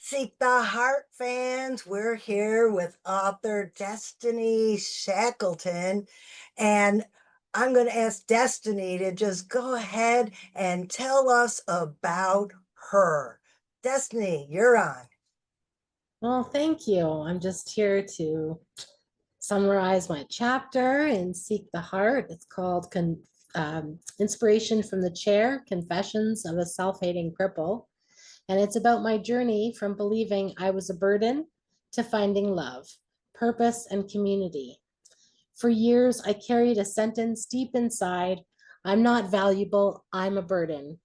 Seek the Heart fans, we're here with author Destiny Shackleton, and I'm going to ask Destiny to just go ahead and tell us about her. Destiny, you're on. Well, thank you. I'm just here to summarize my chapter in Seek the Heart. It's called Inspiration from the Chair, Confessions of a Self-Hating Cripple. And it's about my journey from believing I was a burden to finding love, purpose, and community. For years, I carried a sentence deep inside: I'm not valuable, I'm a burden.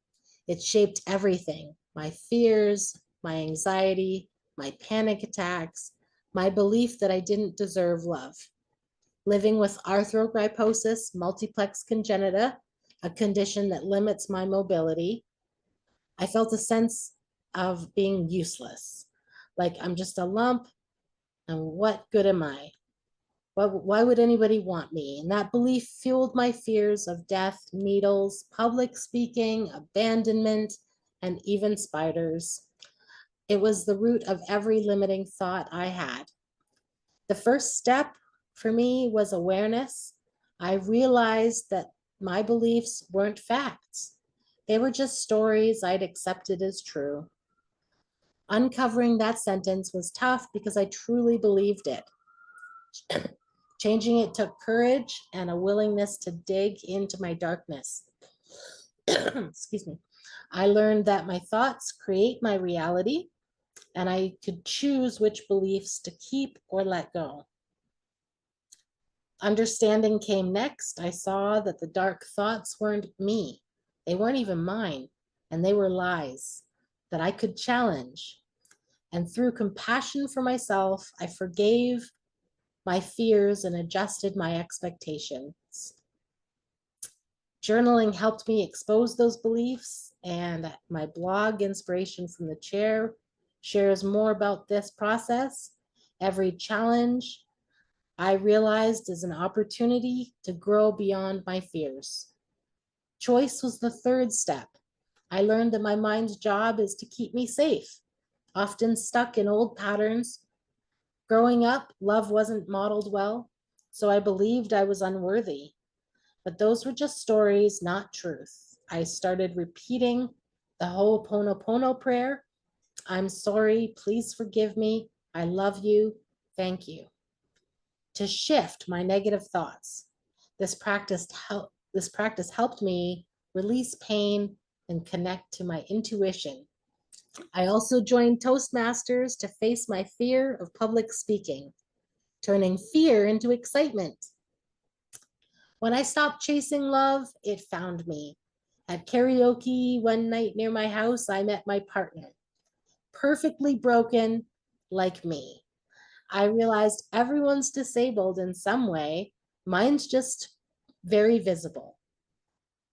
It shaped everything: my fears, my anxiety, my panic attacks, my belief that I didn't deserve love. Living with arthrogryposis multiplex congenita, a condition that limits my mobility, I felt a sense of being useless. Like I'm just a lump, and what good am I? Why would anybody want me? And that belief fueled my fears of death, needles, public speaking, abandonment, and even spiders. It was the root of every limiting thought I had. The first step for me was awareness. I realized that my beliefs weren't facts. They were just stories I'd accepted as true. Uncovering that sentence was tough because I truly believed it. Changing it took courage and a willingness to dig into my darkness. Excuse me. I learned that my thoughts create my reality, and I could choose which beliefs to keep or let go. Understanding came next. I saw that the dark thoughts weren't me. They weren't even mine, and they were lies that I could challenge. And through compassion for myself, I forgave my fears and adjusted my expectations. Journaling helped me expose those beliefs, and my blog, Inspiration from the Chair, shares more about this process. Every challenge I realized is an opportunity to grow beyond my fears. Choice was the third step. I learned that my mind's job is to keep me safe, often stuck in old patterns. Growing up, love wasn't modeled well, so I believed I was unworthy. But those were just stories, not truth. I started repeating the Ho'oponopono prayer: I'm sorry, please forgive me, I love you, thank you, to shift my negative thoughts. This practice helped me release pain and connect to my intuition. I also joined Toastmasters to face my fear of public speaking, turning fear into excitement. When I stopped chasing love, it found me. At karaoke one night near my house, I met my partner, perfectly broken like me. I realized everyone's disabled in some way. Mine's just very visible.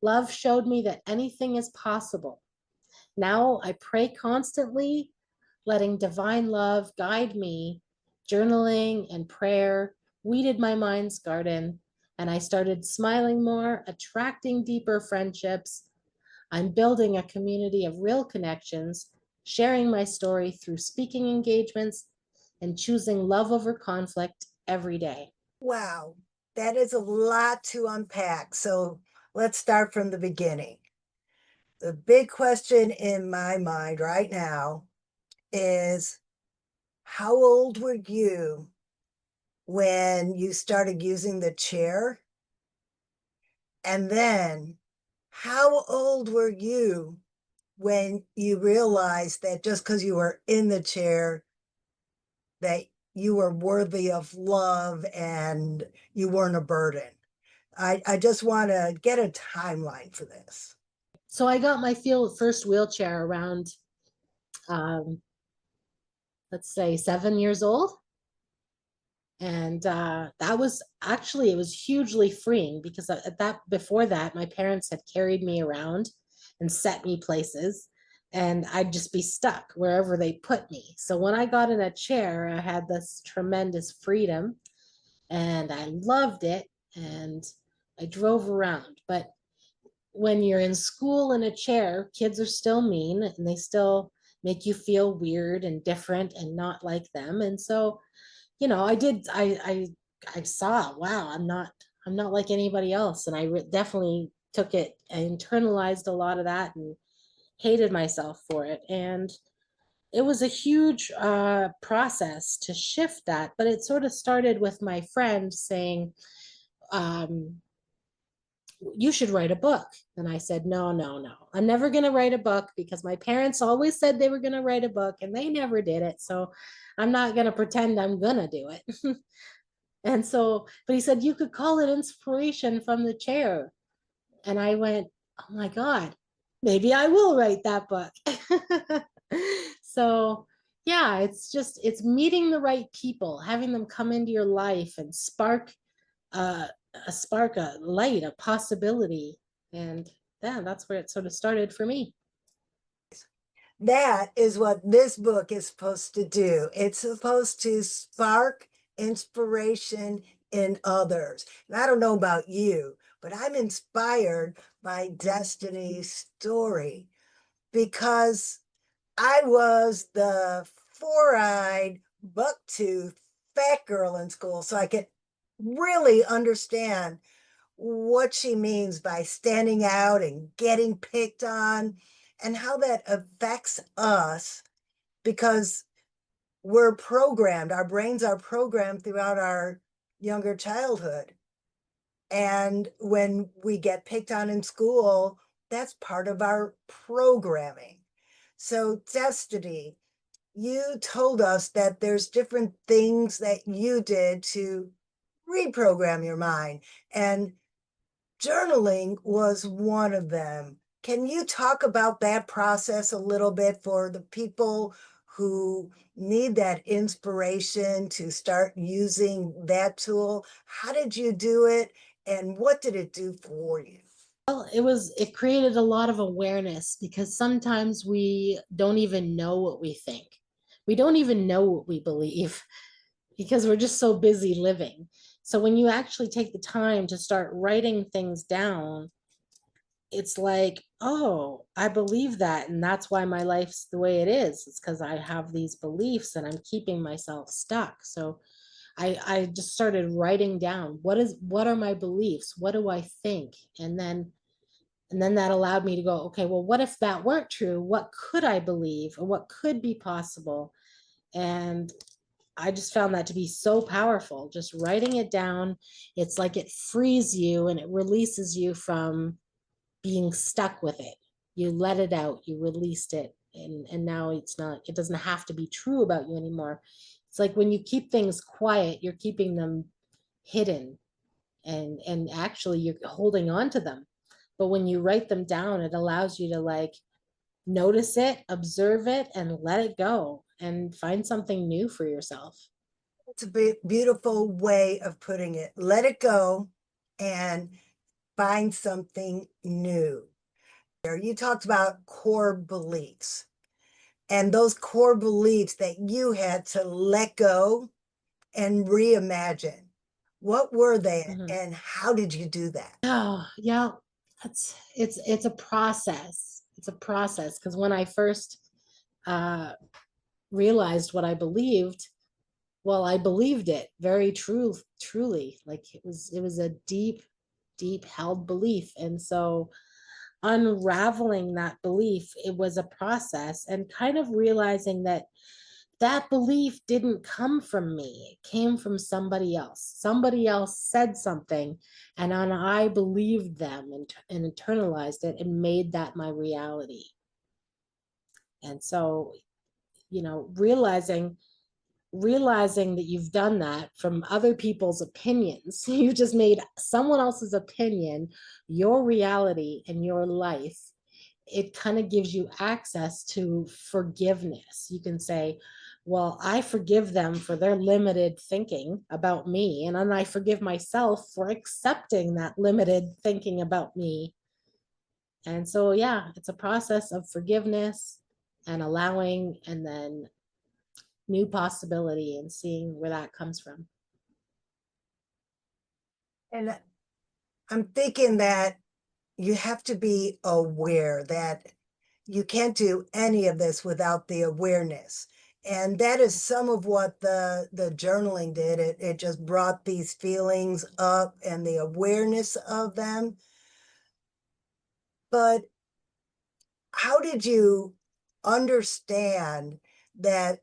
Love showed me that anything is possible. Now I pray constantly, letting divine love guide me. Journaling and prayer weeded my mind's garden, and I started smiling more, attracting deeper friendships. I'm building a community of real connections, sharing my story through speaking engagements, and choosing love over conflict every day. Wow, that is a lot to unpack. So let's start from the beginning. The big question in my mind right now is, how old were you when you started using the chair? And then how old were you when you realized that just because you were in the chair, that you were worthy of love and you weren't a burden? I just want to get a timeline for this. So I got my first wheelchair around, um, let's say, 7 years old. And that was actually, it was hugely freeing because at that before that, my parents had carried me around and set me places, and I'd just be stuck wherever they put me. So when I got in a chair, I had this tremendous freedom, and I loved it, and I drove around. But when you're in school in a chair, kids are still mean, and they still make you feel weird and different and not like them. And so, you know, I saw, wow, I'm not like anybody else. And definitely took it, I internalized a lot of that and hated myself for it. And it was a huge process to shift that, but it sort of started with my friend saying, um, you should write a book. And I said, no, no, no, I'm never going to write a book because my parents always said they were going to write a book and they never did it. So I'm not going to pretend I'm going to do it. And so, but he said, you could call it inspiration from the chair. And I went, oh my God, maybe I will write that book. So, yeah, it's meeting the right people, having them come into your life and uh, spark a light, a possibility. And yeah, that's where it sort of started for me. That is what this book is supposed to do. It's supposed to spark inspiration in others. And I don't know about you, but I'm inspired by Destiny's story because I was the four-eyed, buck-toothed fat girl in school, so I could really understand what she means by standing out and getting picked on and how that affects us because we're programmed, our brains are programmed throughout our younger childhood. And when we get picked on in school, that's part of our programming. So, Destiny, you told us that there's different things that you did to reprogram your mind. And journaling was one of them. Can you talk about that process a little bit for the people who need that inspiration to start using that tool? How did you do it and what did it do for you? Well, it created a lot of awareness because sometimes we don't even know what we think. We don't even know what we believe because we're just so busy living. So when you actually take the time to start writing things down, it's like, oh, I believe that. And that's why my life's the way it is. It's because I have these beliefs and I'm keeping myself stuck. So I just started writing down what are my beliefs? What do I think? And then that allowed me to go, okay, well, what if that weren't true? What could I believe or what could be possible? And I just found that to be so powerful. Just writing it down, it's like it frees you and it releases you from being stuck with it. You let it out, you released it, and now it doesn't have to be true about you anymore. It's like when you keep things quiet, you're keeping them hidden and actually you're holding on to them. But when you write them down, it allows you to like notice it, observe it, and let it go and find something new for yourself. It's a beautiful way of putting it. Let it go and find something new. You talked about core beliefs and those core beliefs that you had to let go and reimagine. What were they Mhm. and how did you do that? Oh, yeah. It's a process. It's a process because when I first uh, realized what I believed, well, I believed it very truly. Like it was a deep held belief, and so unraveling that belief, it was a process, and kind of realizing that that belief didn't come from me. It came from somebody else. Somebody else said something, and then I believed them and internalized it and made that my reality. And so, realizing that you've done that from other people's opinions, you just made someone else's opinion your reality and your life. It kind of gives you access to forgiveness. You can say, well, I forgive them for their limited thinking about me, and then I forgive myself for accepting that limited thinking about me. And so, yeah, it's a process of forgiveness and allowing, and then new possibility and seeing where that comes from. And I'm thinking that you have to be aware that you can't do any of this without the awareness. And that is some of what the journaling did. It just brought these feelings up and the awareness of them. But how did you understand that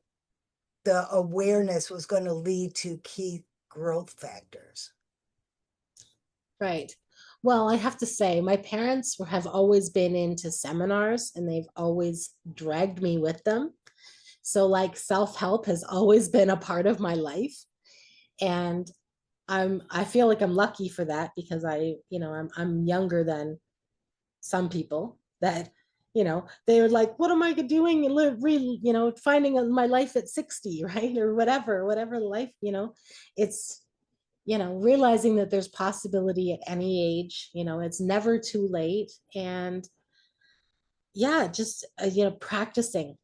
the awareness was going to lead to key growth factors? Right. Well, I have to say, my parents have always been into seminars and they've always dragged me with them. So, like, self-help has always been a part of my life. And I feel like I'm lucky for that because I'm younger than some people that, they were like, what am I doing and finding my life at 60, right? Or whatever life, it's realizing that there's possibility at any age, it's never too late. And yeah, just, practicing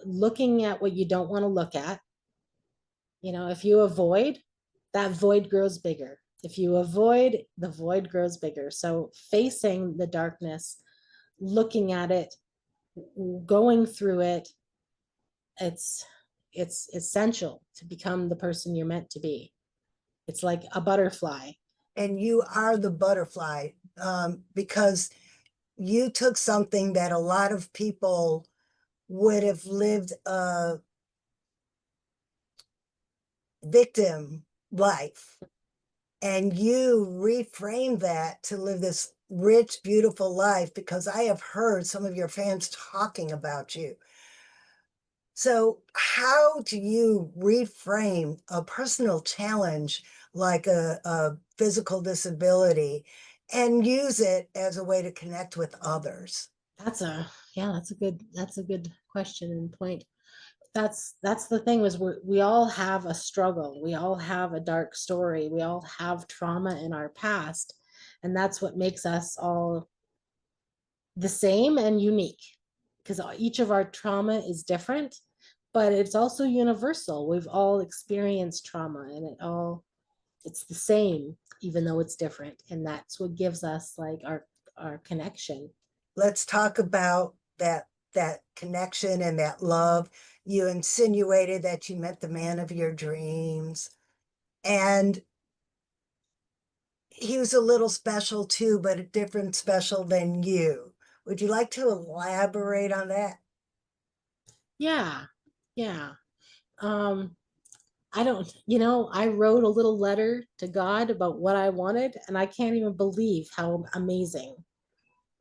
looking at what you don't want to look at. If you avoid, that void grows bigger. If you avoid, the void grows bigger. So facing the darkness, looking at it, going through it, it's essential to become the person you're meant to be. It's like a butterfly. And you are the butterfly, because you took something that a lot of people would have lived a victim life, and you reframed that to live this rich, beautiful life, because I have heard some of your fans talking about you. So, how do you reframe a personal challenge like a physical disability and use it as a way to connect with others? That's a yeah, that's a good question and point. That's the thing is we all have a struggle. We all have a dark story. We all have trauma in our past. And that's what makes us all the same and unique because each of our trauma is different, but it's also universal. We've all experienced trauma and it's the same, even though it's different. And that's what gives us like our connection. Let's talk about that connection and that love. You insinuated that you met the man of your dreams, and he was a little special too, but a different special than you. Would you like to elaborate on that? Yeah. Yeah. Um, I don't, I wrote a little letter to God about what I wanted, and I can't even believe how amazing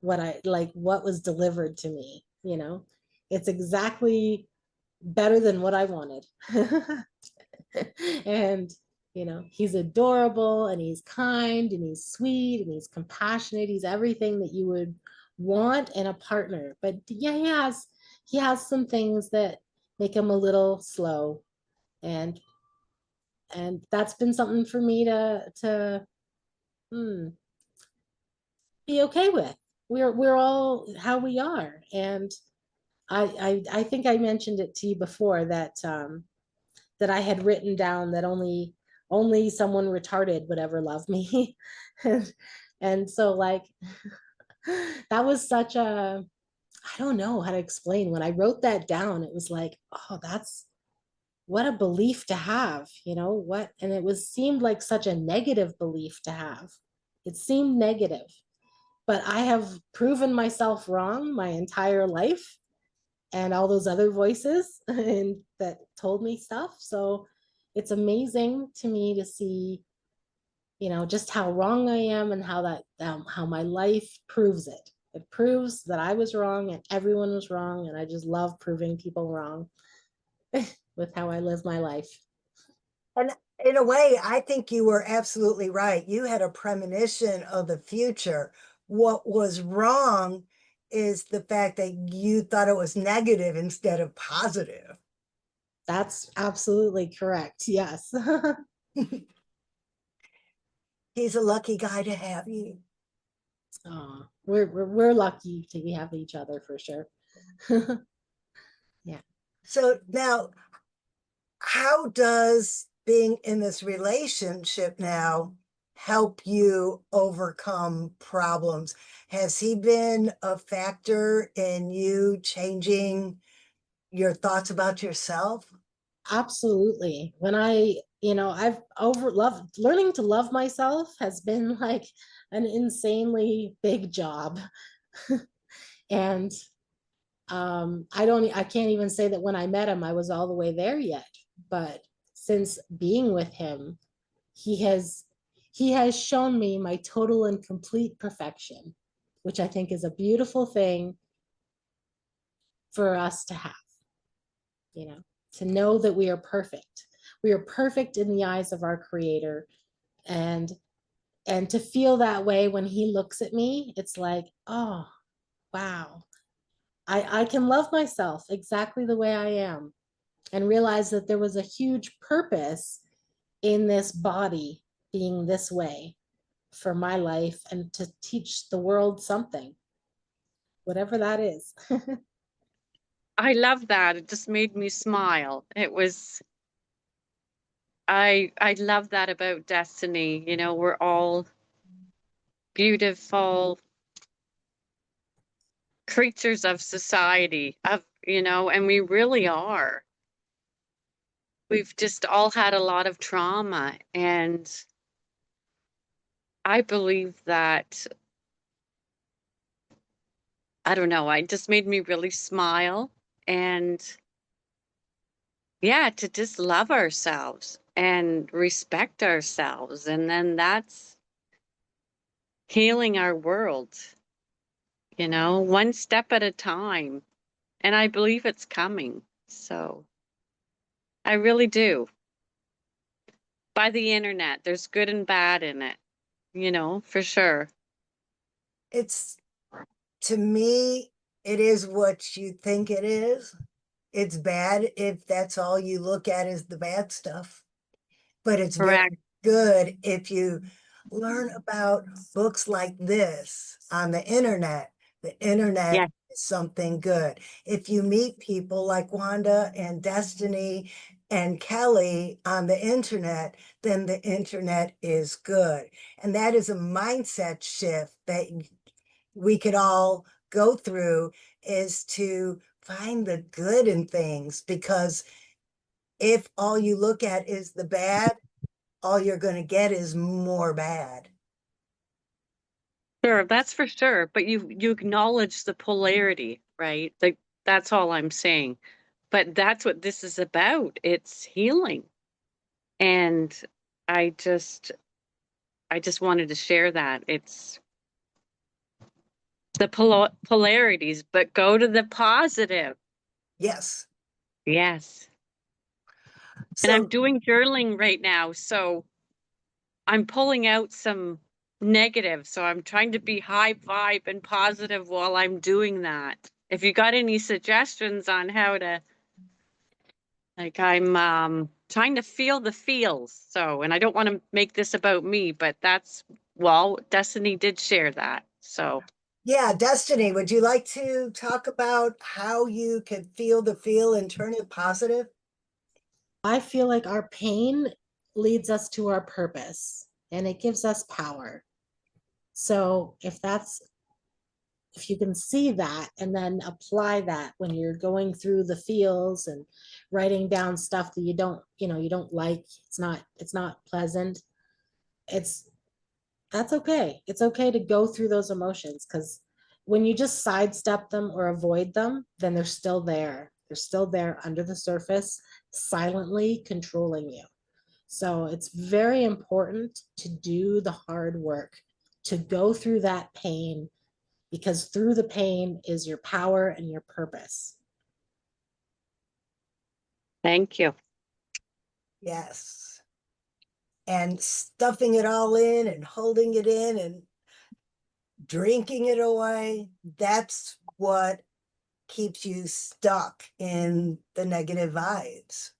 what was delivered to me, It's exactly better than what I wanted. And, he's adorable and he's kind and he's sweet and he's compassionate. He's everything that you would want in a partner. But yeah, he has some things that make him a little slow, and that's been something for me to be okay with. We're all how we are. And I think I mentioned it to you before that I had written down that only someone retarded would ever love me. And so, like, that was such a, I don't know how to explain. When I wrote that down, it was like, oh, that's what a belief to have, and it seemed like such a negative belief to have. It seemed negative, but I have proven myself wrong my entire life, and all those other voices and that told me stuff. So it's amazing to me to see, just how wrong I am, and how my life proves it. It proves that I was wrong and everyone was wrong, and I just love proving people wrong with how I live my life. And in a way, I think you were absolutely right. You had a premonition of the future. What was wrong is the fact that you thought it was negative instead of positive. That's absolutely correct. Yes. He's a lucky guy to have you. Oh, we're lucky to have each other for sure. Yeah. So now, how does being in this relationship now help you overcome problems. Has he been a factor in you changing your thoughts about yourself? Absolutely. When I've over loved learning to love myself has been like an insanely big job. And I can't even say that when I met him I was all the way there yet, but since being with him, he has he has shown me my total and complete perfection, which I think is a beautiful thing for us to have, you know, to know that we are perfect. We are perfect in the eyes of our creator, and to feel that way when he looks at me, it's like, oh, wow. I can love myself exactly the way I am, and realize that there was a huge purpose in this body being this way for my life, and to teach the world something, whatever that is. I love that. It just made me smile. It was I love that about destiny. You know, we're all beautiful creatures of society, of, you know, and we really are. We've just all had a lot of trauma, and I believe that, I don't know, it just made me really smile. And yeah, to just love ourselves and respect ourselves. And then that's healing our world, you know, one step at a time. And I believe it's coming. So I really do. By the internet, there's good and bad in it, you know, for sure. It's, to me, it is what you think it is. It's bad if that's all you look at is the bad stuff, but it's very Correct. good if you learn about books like this on the internet. The internet Yes. is something good. If you meet people like Wanda and Destiny and Kelly on the internet, then the internet is good. And that is a mindset shift that we could all go through, is to find the good in things, because if all you look at is the bad, all you're going to get is more bad. Sure, that's for sure. But you acknowledge the polarity, right? Like that's all I'm saying. But that's what this is about. It's healing. And I just I just wanted to share that. It's the polarities, but go to the positive. Yes. Yes. And I'm So, doing journaling right now, so I'm pulling out some negative. So I'm trying to be high vibe and positive while I'm doing that. If you got any suggestions on how to, like, I'm trying to feel the feels. So, and I don't want to make this about me, but that's, well, Destiny did share that. So, yeah, Destiny, would you like to talk about how you can feel the feel and turn it positive? I feel like our pain leads us to our purpose, and it gives us power. So if you can see that and then apply that when you're going through the feels and writing down stuff that you don't like, it's not pleasant, it's that's okay. It's okay to go through those emotions, because when you just sidestep them or avoid them, then they're still there. They're still there under the surface, silently controlling you. So it's very important to do the hard work, to go through that pain, because through the pain is your power and your purpose. thank you. Yes. And stuffing it all in and holding it in and drinking it away, that's what keeps you stuck in the negative vibes.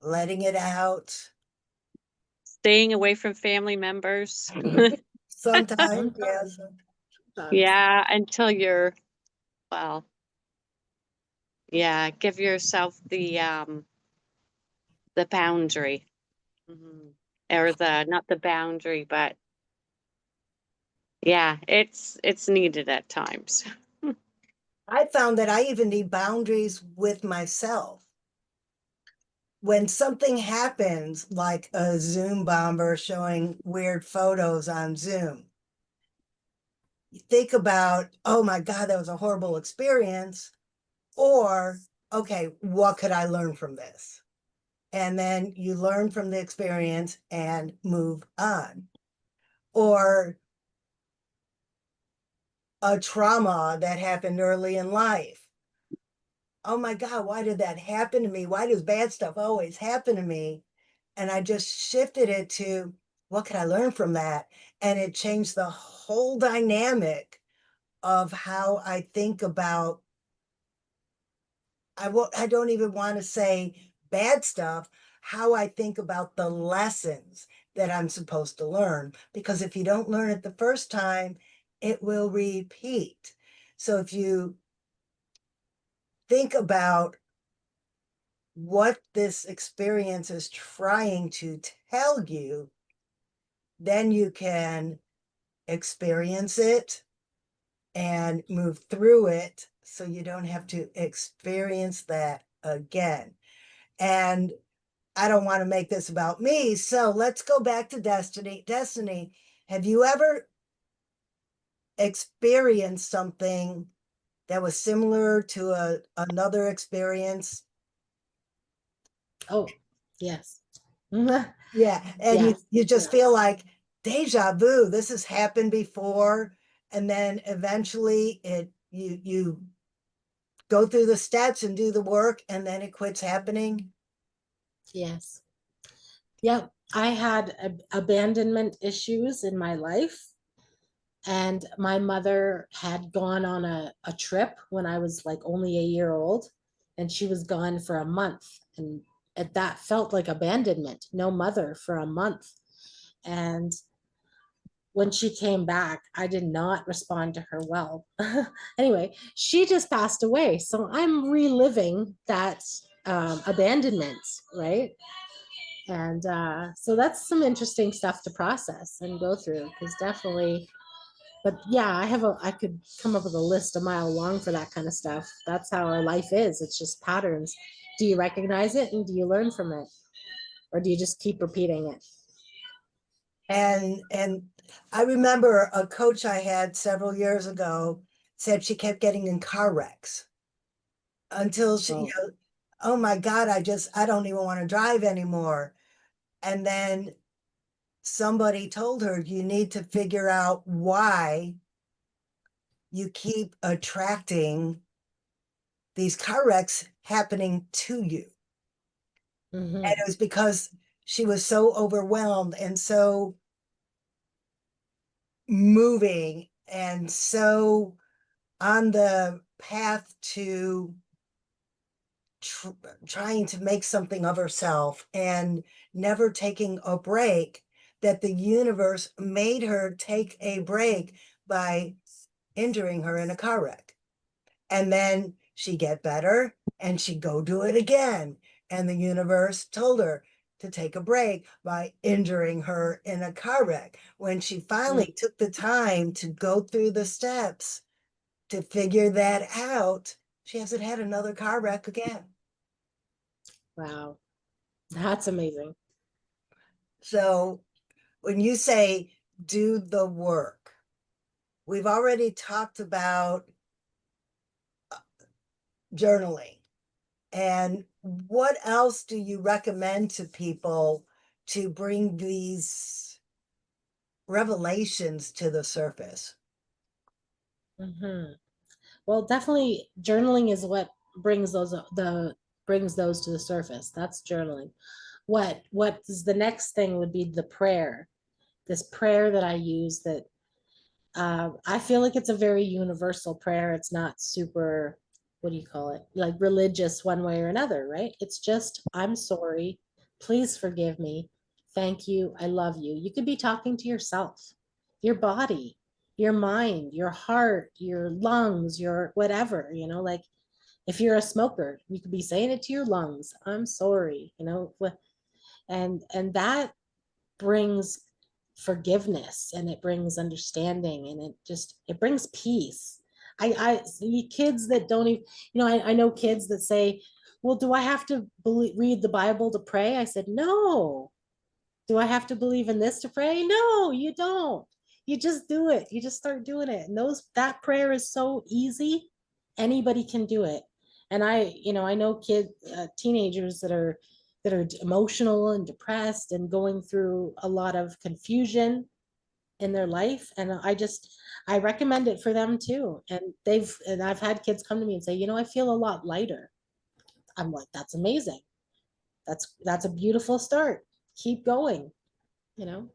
Letting it out. Staying away from family members. Sometimes, yes. Sometimes, sometimes. Yeah, until you're, well, yeah, give yourself the boundary. Mhm. or not the boundary, but yeah, it's needed at times. I found that I even need boundaries with myself. When something happens, like a Zoom bomber showing weird photos on Zoom, you think about, oh my God, that was a horrible experience. Or, okay, what could I learn from this? And then you learn from the experience and move on. Or a trauma that happened early in life. Oh my God, why did that happen to me? Why does bad stuff always happen to me? And I just shifted it to what can I learn from that? And it changed the whole dynamic of how I think about, I don't even want to say bad stuff, how I think about the lessons that I'm supposed to learn. Because if you don't learn it the first time, it will repeat. So if you think about what this experience is trying to tell you, then you can experience it and move through it so you don't have to experience that again. And I don't want to make this about me, so let's go back to Destiny. Destiny, have you ever experienced something that was similar to another experience? Oh, yes. Yeah, and Yes. you just feel like deja vu, this has happened before, and then eventually you go through the steps and do the work, and then it quits happening. Yes. Yep. I had abandonment issues in my life. And my mother had gone on a trip when I was like only a year old, and she was gone for a month. And that felt like abandonment, no mother for a month. And when she came back, I did not respond to her well. Anyway, she just passed away. So I'm reliving that abandonment, right? And so that's some interesting stuff to process and go through, because definitely, but yeah, I could come up with a list a mile long for that kind of stuff. That's how our life is. It's just patterns. Do you recognize it and do you learn from it? Or do you just keep repeating it? And I remember a coach I had several years ago said she kept getting in car wrecks until she, Oh, oh my God, I don't even want to drive anymore. And then somebody told her, you need to figure out why you keep attracting these car wrecks happening to you. And mm-hmm. it was because she was so overwhelmed and so moving and so on the path to tr- trying to make something of herself and never taking a break, that the universe made her take a break by injuring her in a car wreck. And then she'd get better and she'd go do it again. And the universe told her to take a break by injuring her in a car wreck. When she finally took the time to go through the steps to figure that out, she hasn't had another car wreck again. Wow, that's amazing. So when you say do the work, we've already talked about journaling. And what else do you recommend to people to bring these revelations to the surface? Mm-hmm. Well, definitely journaling is what brings those to the surface. That's journaling. What is the next thing would be the prayer. This prayer that I use that I feel like it's a very universal prayer. It's not super, what do you call it? Like religious one way or another, right? It's just, I'm sorry. Please forgive me. Thank you. I love you. You could be talking to yourself, your body, your mind, your heart, your lungs, your whatever, like if you're a smoker, you could be saying it to your lungs. I'm sorry, and that brings forgiveness, and it brings understanding, and it brings peace. I see kids that don't even, I know kids that say, well, do I have to read the Bible to pray? I said, no. Do I have to believe in this to pray? No, you don't. You just do it. You just start doing it. And that prayer is so easy. Anybody can do it. And I know teenagers that are emotional and depressed and going through a lot of confusion in their life. And I recommend it for them too. And I've had kids come to me and say, I feel a lot lighter. I'm like, that's amazing. That's a beautiful start. Keep going, you know.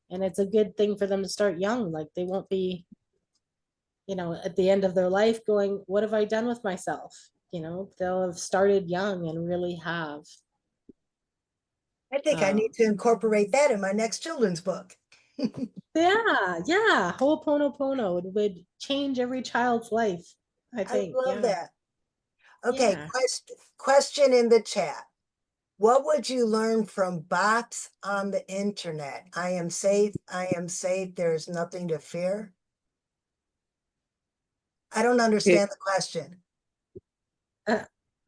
And it's a good thing for them to start young. Like they won't be, at the end of their life going, what have I done with myself? They'll have started young and really have. I think I need to incorporate that in my next children's book. Yeah. Ho'oponopono would change every child's life, I think. I love that. Okay, Yeah. question in the chat. What would you learn from bots on the internet? I am safe. I am safe. There is nothing to fear. I don't understand the question.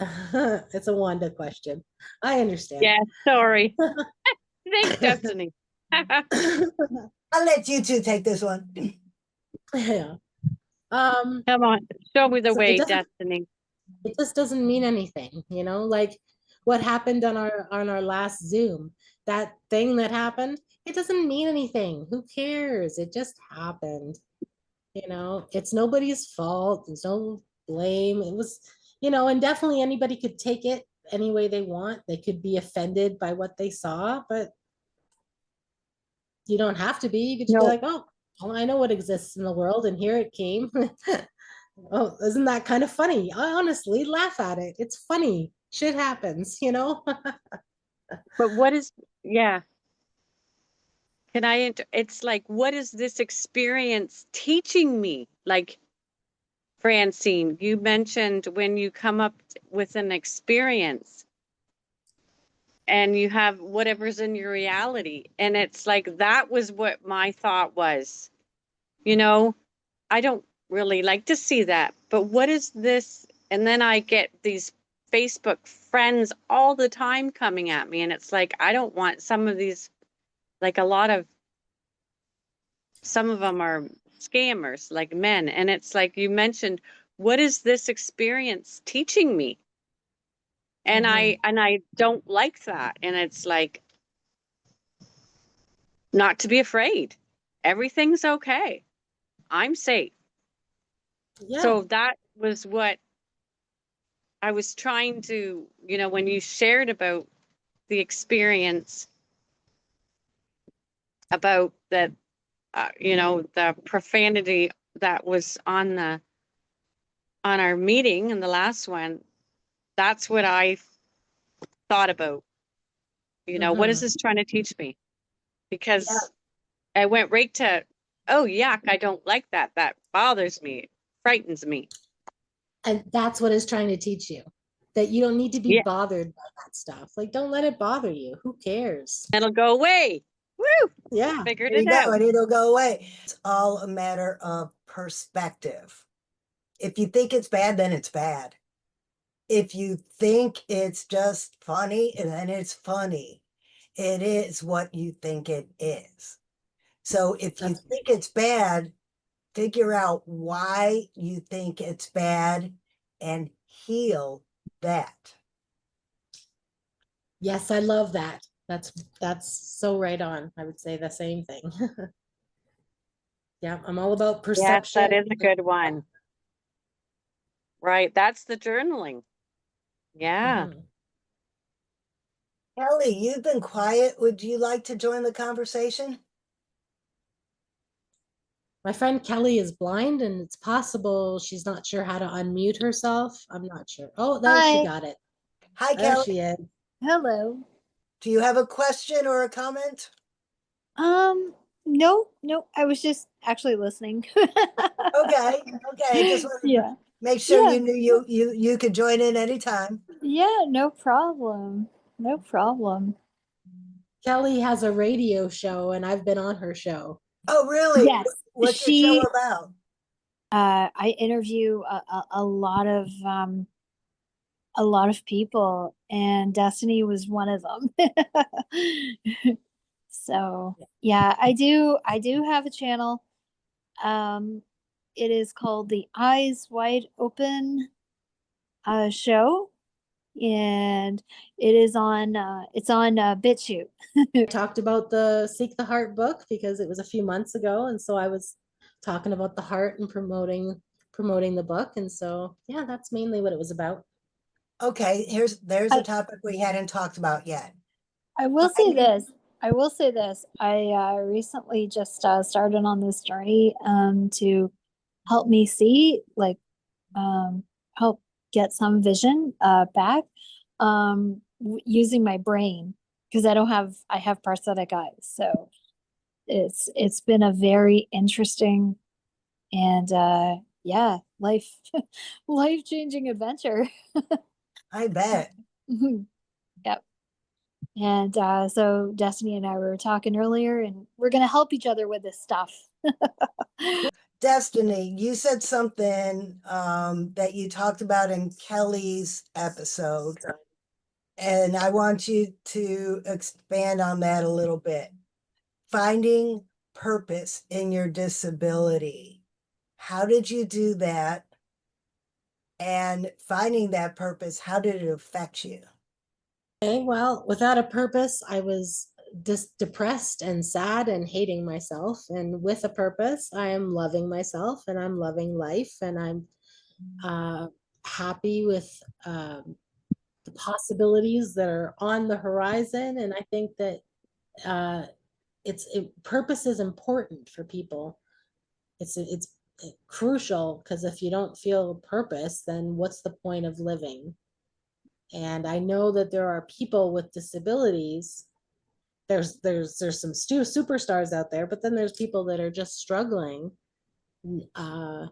It's a Wanda question. I understand. Yeah, sorry. Thanks, Destiny. I'll let you two take this one. Yeah. Come on, show me the So way, Destiny. it just doesn't mean anything, like what happened on our last Zoom. That thing that happened, it doesn't mean anything. Who cares? It just happened. It's nobody's fault. There's no blame. It was, and definitely anybody could take it any way they want. They could be offended by what they saw, but you don't have to be. You could just be No, like, oh, I know what exists in the world, and here it came. Oh, isn't that kind of funny? I honestly laugh at it. It's funny. Shit happens. but what is, yeah. Can I, it's like, what is this experience teaching me? Like, Francine, you mentioned when you come up with an experience and you have whatever's in your reality. And it's like, that was what my thought was. I don't really like to see that, but what is this? And then I get these Facebook friends all the time coming at me. And it's like, I don't want some of these, like some of them are scammers, like men. And it's like you mentioned, what is this experience teaching me? And I don't like that. And it's like, not to be afraid. Everything's okay. I'm safe. Yeah. So that was what I was trying to, when you shared about the experience about that, the profanity that was on our meeting and the last one, that's what I thought about. What is this trying to teach me? Because I went right to, oh, yuck, I don't like that. That bothers me. It frightens me. And that's what it's trying to teach you, that you don't need to be bothered by that stuff. Like, don't let it bother you. Who cares? It'll go away. Woo! Yeah. Figured There it you go, out. and it'll go away. It's all a matter of perspective. If you think it's bad, then it's bad. If you think it's just funny, then it's funny. It is what you think it is. So if you think it's bad, figure out why you think it's bad and heal that. Yes, I love that. That's so right on. I would say the same thing. Yeah, I'm all about perception. Yes, that is a good one. Right. That's the journaling. Yeah. Kelly, you've been quiet. Would you like to join the conversation? My friend Kelly is blind, and it's possible she's not sure how to unmute herself. I'm not sure. Oh, there she got it. Hi, There Kelly. she is. Hello. Do you have a question or a comment? No, I was just actually listening. Okay. Just wanted to make sure you knew you could join in anytime. Yeah, no problem. No problem. Kelly has a radio show and I've been on her show. Oh, really? Yes, What's your she. show about? I interview a lot of people, and Destiny was one of them. So yeah, I do have a channel. Um, it is called the Eyes Wide Open show, and it's on BitChute. I talked about the Seek the Heart book because it was a few months ago, and so I was talking about the heart and promoting the book, and so yeah, that's mainly what it was about. Okay, there's a I, topic we hadn't talked about yet. I will say Finding- this. I will say this. I recently just started on this journey to help me see, like, help get some vision back using my brain, because I have prosthetic eyes. So it's been a very interesting and yeah, life changing adventure. I bet. Yep. And so Destiny and I were talking earlier, and we're gonna help each other with this stuff. Destiny, you said something that you talked about in Kelly's episode, and I want you to expand on that a little bit. Finding purpose in your disability. How did you do that? And finding that purpose, how did it affect you? Okay, well, without a purpose, I was just depressed and sad and hating myself. And with a purpose, I am loving myself and I'm loving life and I'm happy with the possibilities that are on the horizon. And I think that uh, purpose is important for people. It's crucial because if you don't feel purpose, then what's the point of living? And I know that there are people with disabilities. There's some superstars out there, but then there's people that are just struggling uh,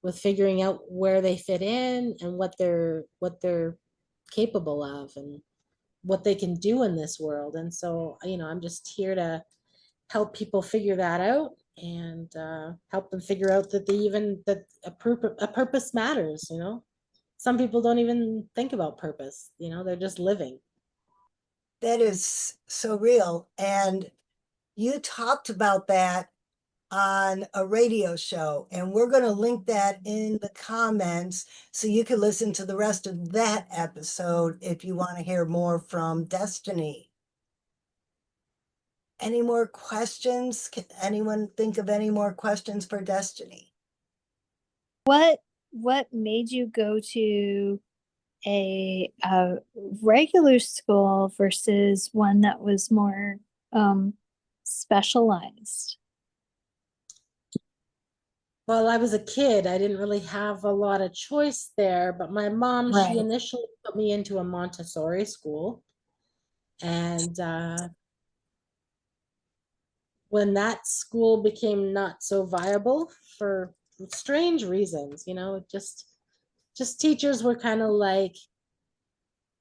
with figuring out where they fit in and what they're capable of and what they can do in this world. And so, I'm just here to help people figure that out and help them figure out that a purpose matters. Some people don't even think about purpose. They're just living. That is so real. And you talked about that on a radio show, and we're going to link that in the comments so you can listen to the rest of that episode if you want to hear more from Destiny. Any more questions? Can anyone think of any more questions for Destiny? What made you go to a regular school versus one that was more specialized? Well, I was a kid. I didn't really have a lot of choice there, but my mom, she Right. initially put me into a Montessori school. And when that school became not so viable for strange reasons, just teachers were kind of like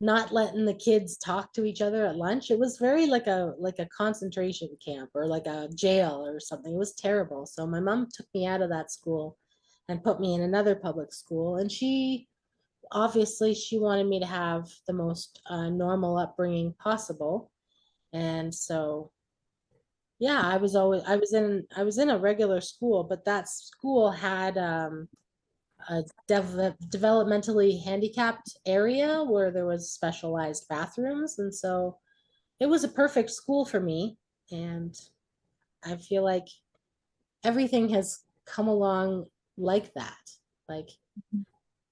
not letting the kids talk to each other at lunch. It was very like a concentration camp or like a jail or something. It was terrible. So my mom took me out of that school and put me in another public school. And she wanted me to have the most normal upbringing possible. And so yeah, I was in a regular school, but that school had a developmentally handicapped area where there was specialized bathrooms, and so it was a perfect school for me. And I feel like everything has come along like that. Like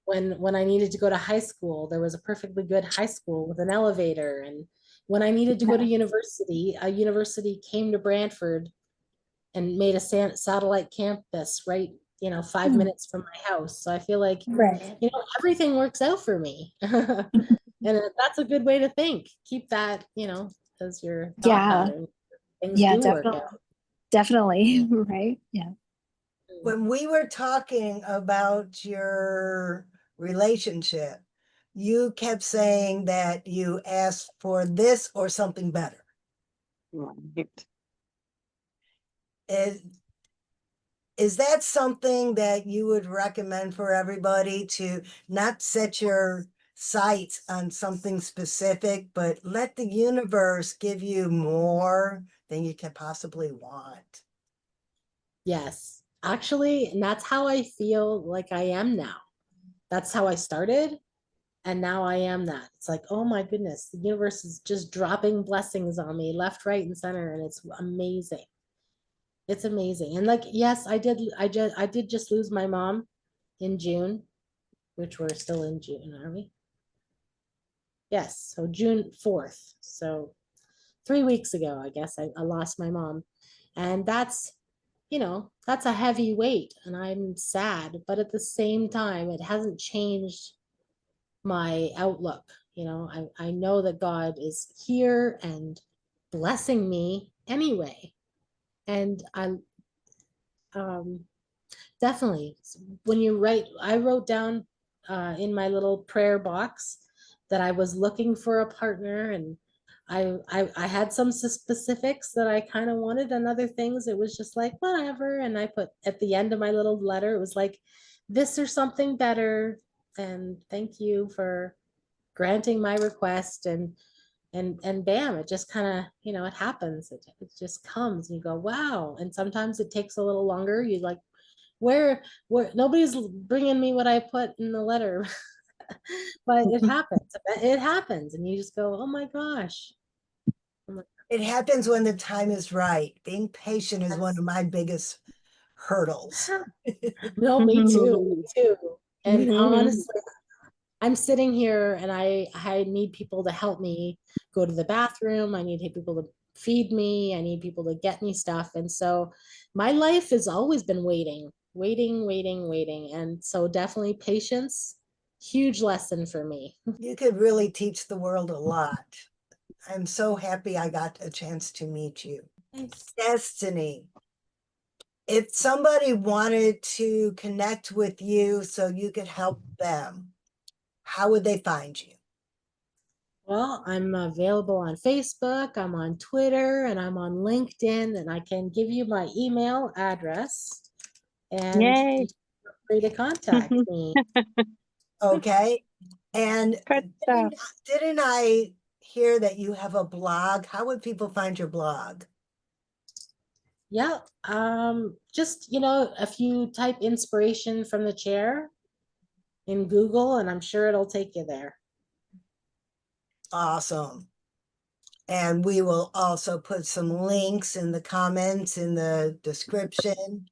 when I needed to go to high school, there was a perfectly good high school with an elevator. And when I needed to go to university, a university came to Brantford and made a satellite campus right 5 minutes from my house. So I feel like Right. everything works out for me. And that's a good way to think. Keep that as your thought Yeah. pattern. Things Yeah, do work definitely. out. Definitely. Right. Yeah. When we were talking about your relationship, you kept saying that you asked for this or something better. Right. Is that something that you would recommend for everybody, to not set your sights on something specific, but let the universe give you more than you can possibly want? Yes, actually, and that's how I feel like I am now. That's how I started. And now I am that. It's like, oh my goodness, the universe is just dropping blessings on me left, right, and center. And it's amazing. It's amazing. And like, yes, I did just lose my mom in June, which we're still in June, are we? Yes, so June 4th. So 3 weeks ago, I guess I lost my mom. And that's, that's a heavy weight, and I'm sad, but at the same time, it hasn't changed my outlook. I know that God is here and blessing me anyway. And um, definitely, when you write, I wrote down in my little prayer box that I was looking for a partner, and I had some specifics that I kind of wanted, and other things it was just like whatever. And I put at the end of my little letter, it was like this or something better, and thank you for granting my request. And bam, it just kind of, it happens. It just comes, and you go, wow. And sometimes it takes a little longer. You like, where nobody's bringing me what I put in the letter. But it happens, and you just go, oh my gosh. It happens when the time is right. Being patient is one Yes. of my biggest hurdles. No, me too, me too. And honestly, I'm sitting here and I need people to help me go to the bathroom. I need people to feed me. I need people to get me stuff. And so my life has always been waiting, waiting, waiting, waiting. And so definitely patience, huge lesson for me. You could really teach the world a lot. I'm so happy I got a chance to meet you. Thanks. Destiny, if somebody wanted to connect with you so you could help them, how would they find you? Well, I'm available on Facebook, I'm on Twitter, and I'm on LinkedIn, and I can give you my email address, and Yay. feel free to contact me. Okay. And Good stuff. didn't I hear that you have a blog? How would people find your blog? Yeah, just, if you type inspiration from the chair in Google, and I'm sure it'll take you there. Awesome. And we will also put some links in the comments in the description.